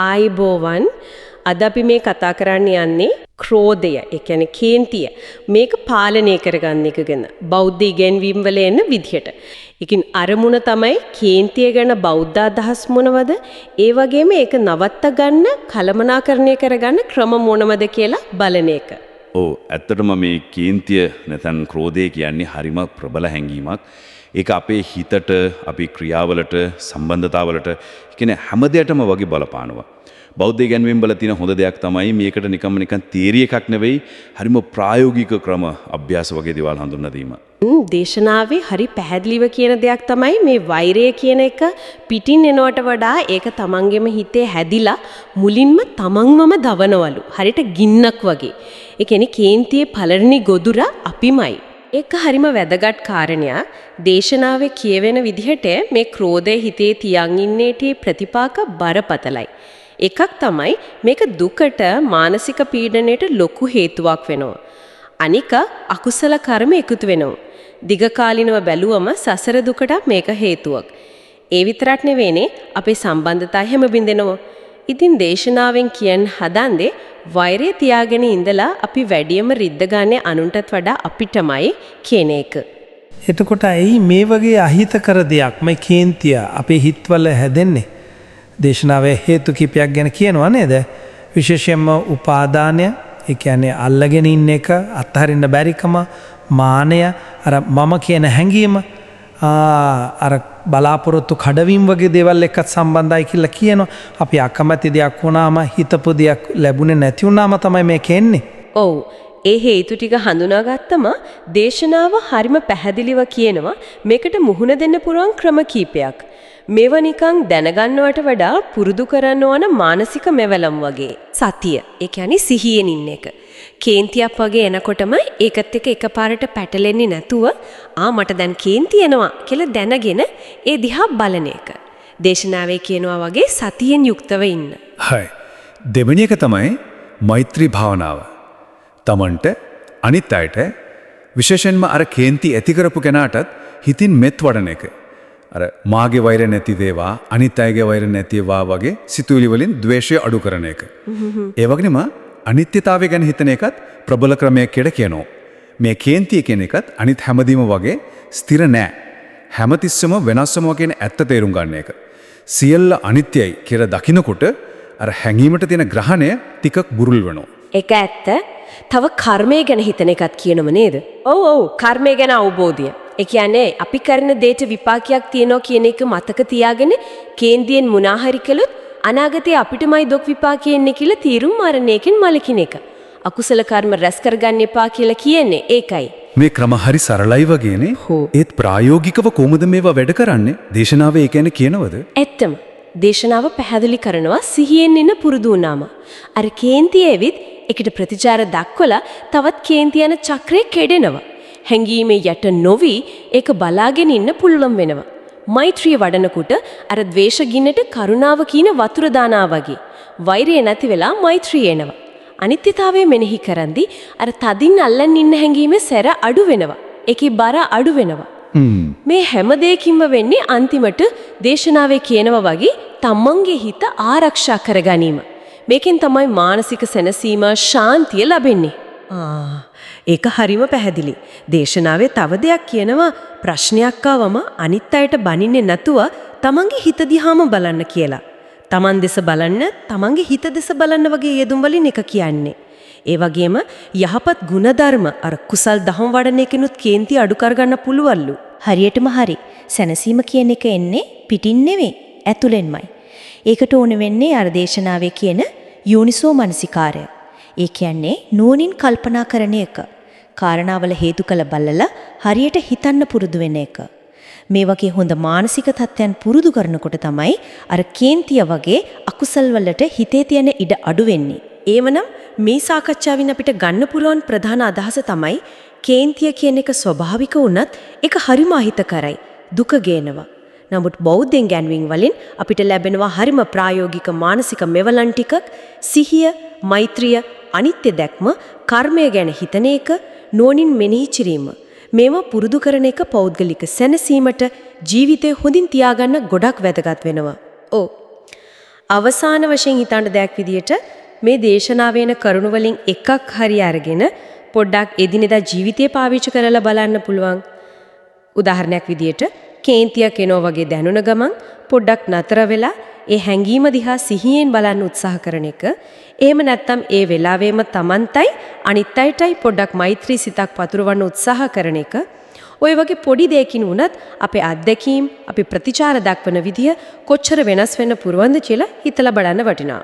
ආයිබෝවන් අද අපි මේ කතා කරන්න යන්නේ ක්‍රෝධය, ඒ කියන්නේ කේන්තිය. මේක පාලනය කරගන්න එක ගැන. බෞද්ධ ඉගැන්වීම් වල එන විදිහට. ඒකින් අරමුණ තමයි කේන්තිය ගැන බෞද්ධ අදහස් මොනවද? ඒ වගේම ඒක නවත්ත ගන්න, කළමනාකරණය කරගන්න ක්‍රම මොනවද කියලා බලන එක. ඔව් ඇත්තටම මේ කේන්තිය නැත්නම් ක්‍රෝධය කියන්නේ හරිම ප්‍රබල හැඟීමක්. ඒක අපේ හිතට, අපේ ක්‍රියාවලට, සම්බන්ධතාවලට කියන්නේ හැම දෙයකටම වගේ බලපානවා. බෞද්ධ ඉගැන්වීම් වල තියෙන හොඳ දෙයක් තමයි මේකට නිකන් තියරි එකක් නෙවෙයි, හරිම ප්‍රායෝගික ක්‍රම අභ්‍යාස වගේ දේවල් හඳුන්වා දීම. දේශනාවේ හරි පැහැදිලිව කියන දෙයක් තමයි මේ වෛරය කියන එක පිටින් එනවට වඩා ඒක තමන්ගේම හිතේ හැදිලා මුලින්ම තමන්වම දවනවලු. හරියට ගින්නක් වගේ. ඒ කියන්නේ කේන්තියේ පළවෙනි ගොදුර අපිමයි. ඒක හරිම වැදගත් කාරණයක්. දේශනාවේ කියවෙන විදිහට මේ ක්‍රෝධය හිතේ තියන් ඉන්නේටි ප්‍රතිපාක බරපතලයි. එකක් තමයි මේක දුකට, මානසික පීඩනයට ලොකු හේතුවක් වෙනවා. අනික අකුසල කර්ම එකතු වෙනවා. දිගකාලිනව බැලුවම සසර දුකට මේක හේතුවක්. ඒ විතරක් නෙවෙයිනේ අපේ සම්බන්ධතා හැම බින්දෙනවා. ඉතින් දේශනාවෙන් කියන් හදන්නේ වෛරය තියාගෙන ඉඳලා අපි වැඩියම රිද්ද ගන්නේ අනුන්ටත් වඩා අපිටමයි කියන එක. එතකොට ඇයි මේ වගේ අහිතකර දෙයක් මේ කේන්තිය අපේ හිතවල හැදෙන්නේ? දේශනාවේ හේතු කිපයක් ගැන කියනවා නේද? විශේෂයෙන්ම උපාදානය, ඒ කියන්නේ අල්ලගෙන ඉන්න එක, අත්හරින්න බැරිකම, මානය, අර මම කියන හැඟීම, අර බලාපොරොත්තු කඩවීම් වගේ දේවල් එක්කත් සම්බන්ධයි කියලා කියනවා. අපි අකමැති දෙයක් වුණාම, හිතපු දෙයක් ලැබුණේ නැති වුණාම තමයි මේක එන්නේ. ඔව්. ඒ හේතු ටික හඳුනාගත්තම දේශනාව හරිම පැහැදිලිව කියනවා මේකට මුහුණ දෙන්න පුරුවන් ක්‍රම කීපයක්. මේව නිකන් දැනගන්නවට වඩා පුරුදු කරන්න ඕන මානසික මෙවලම් වගේ. සතිය, ඒ කියන්නේ සිහියෙන් ඉන්න එක. කේන්තියක් වගේ එනකොටම ඒකත් එක්ක එකපාරට පැටලෙන්නේ නැතුව මට දැන් කේන්ති එනවා කියලා දැනගෙන ඒ දිහා බලන එක. දේශනාවේ කියනවා වගේ සතියෙන් යුක්තව ඉන්න. හයි. දෙවෙනි එක තමයි මෛත්‍රී භාවනාව. තමන්ට අනිත් අයට විශේෂයෙන්ම අර කේන්ති ඇති කරපු කෙනාටත් හිතින් මෙත් වඩන එක. අර මාගේ වෛර නැති දේවා, අනිත් අයගේ වෛර නැතිවා වගේ සිතුවිලි වලින් ද්වේෂය අඩු කරන එක. ඒ වගේම අනිත්‍යතාවය ගැන හිතන එකත් ප්‍රබල ක්‍රමයක් කියලා කියනවා. මේ කේන්තිය කියන එකත් අනිත් හැමදීම වගේ ස්ථිර නෑ. හැමතිස්සම වෙනස්වම කියන ඇත්ත තේරුම් ගන්න එක. සියල්ල අනිත්‍යයි කියලා දකිනකොට අර හැඟීමට තියෙන ග්‍රහණය ටිකක් බුරුල් වෙනවා. ඒක ඇත්ත. තව කර්මය ගැන හිතන එකත් කියනම නේද? ඔව් කර්මය ගැන අවබෝධය. ඒ කියන්නේ අපි කරන දේට විපාකයක් තියෙනවා කියන එක මතක තියාගෙන කේන්දියෙන් මුණාහරි කළොත් අනාගතේ අපිටමයි දුක් විපාකෙ එන්නේ කියලා තීරුම් මාරණයකින් මලකින එක. අකුසල කර්ම රැස් කරගන්න එපා කියලා කියන්නේ ඒකයි. මේ ක්‍රම හරි සරලයි වගේනේ. ඒත් ප්‍රායෝගිකව කොහොමද මේවා වැඩ කරන්නේ? දේශනාවේ ඒ කියන්නේ කියනවද? ඇත්තම. දේශනාව පැහැදිලි කරනවා සිහියෙන් ඉන්න පුරුදු වුණාම. අර කේන්තිය ඇවිත් ඒකට ප්‍රතිචාර දක්වලා තවත් කේන්ති යන චක්‍රේ කැඩෙනවා. හැංගීමේ යට නොවි ඒක බලාගෙන ඉන්න පුළුවන් වෙනවා. මෛත්‍රිය වඩනකොට අර ද්වේෂ ගින්නට කරුණාව කියන වතුර දානවා වගේ. වෛරය නැති වෙලා මෛත්‍රිය එනවා. අනිත්‍යතාවය මෙනෙහි කරන්දි අර තදින් අල්ලන් ඉන්න හැංගීමේ සැර අඩු වෙනවා. ඒකේ බර අඩු වෙනවා. මේ හැම දෙයකින්ම වෙන්නේ අන්තිමට දේශනාවේ කියනවා වගේ තමන්ගේ හිත ආරක්ෂා කර ගැනීම. මේකෙන් තමයි මානසික සැනසීම, ශාන්තිය ලැබෙන්නේ. ඒක හරිම පැහැදිලි. දේශනාවේ තව දෙයක් කියනවා ප්‍රශ්නයක් ආවම අනිත් අයට බනින්නේ නැතුව තමන්ගේ හිත දිහාම බලන්න කියලා. තමන් දෙස බලන්න, තමන්ගේ හිත දෙස බලන්න වගේ යෙදුම් වලින් එක කියන්නේ. ඒ වගේම යහපත් ගුණධර්ම අර කුසල් දහම් වඩන එකනොත් කේන්ති අඩු කරගන්න පුළුවන්ලු. හරියටම හරි. සැනසීම කියන එක එන්නේ පිටින් නෙවෙයි, ඇතුළෙන්මයි. ඒකට ඕන වෙන්නේ අර දේශනාවේ කියන යෝනිසෝ මනසිකාරය. ඒ කියන්නේ නුවණින් කල්පනා කරන එක. කාරණාවල හේතු කළ බලලා හරියට හිතන්න පුරුදු වෙන එක. මේ වගේ හොඳ මානසික තත්ත්වයන් පුරුදු කරනකොට තමයි අර කේන්තිය වගේ අකුසල් වලට හිතේ තියෙන ඉඩ අඩු වෙන්නේ. ඒවනම් මේ සාකච්ඡාවෙන් අපිට ගන්න පුළුවන් ප්‍රධාන අදහස තමයි කේන්තිය කියන එක ස්වභාවික වුණත් ඒක හරිම අහිතකරයි. දුක ගේනවා. නමුත් බෞද්ධ ගැන්වීම් වලින් අපිට ලැබෙනවා හරිම ප්‍රායෝගික මානසික මෙවලන් ටිකක්. සිහිය, මෛත්‍රිය, අනිත්‍ය දැක්ම, කර්මය ගැන හිතන එක, නුවණින් මෙනෙහි කිරීම. මේවා පුරුදු කරන එක පෞද්ගලික සැනසීමට, ජීවිතේ හොඳින් තියාගන්න ගොඩක් වැදගත් වෙනවා. අවසාන වශයෙන් හිතන්න දෙයක් විදියට මේ දේශනාවේන කරුණු වලින් එකක් හරි අරගෙන පොඩ්ඩක් එදිනෙදා ජීවිතේ පාවිච්චි කරලා බලන්න පුළුවන්. උදාහරණයක් විදියට කේන්තියක් එනෝ වගේ දැනුණ ගමන් පොඩ්ඩක් නතර වෙලා ඒ හැඟීම දිහා සිහියෙන් බලන්න උත්සාහ කරන එක. එහෙම නැත්නම් ඒ වෙලාවෙම Tamanටයි අනිත් අයටයි පොඩ්ඩක් මෛත්‍රී සිතක් පතුරවන්න උත්සාහ කරන එක. ඔය වගේ පොඩි දෙයකින් වුණත් අපේ අත්දැකීම්, අපි ප්‍රතිචාර දක්වන විදිය කොච්චර වෙනස් වෙන්න පුරවන්ද කියලා හිතලා බලන්න වටිනවා.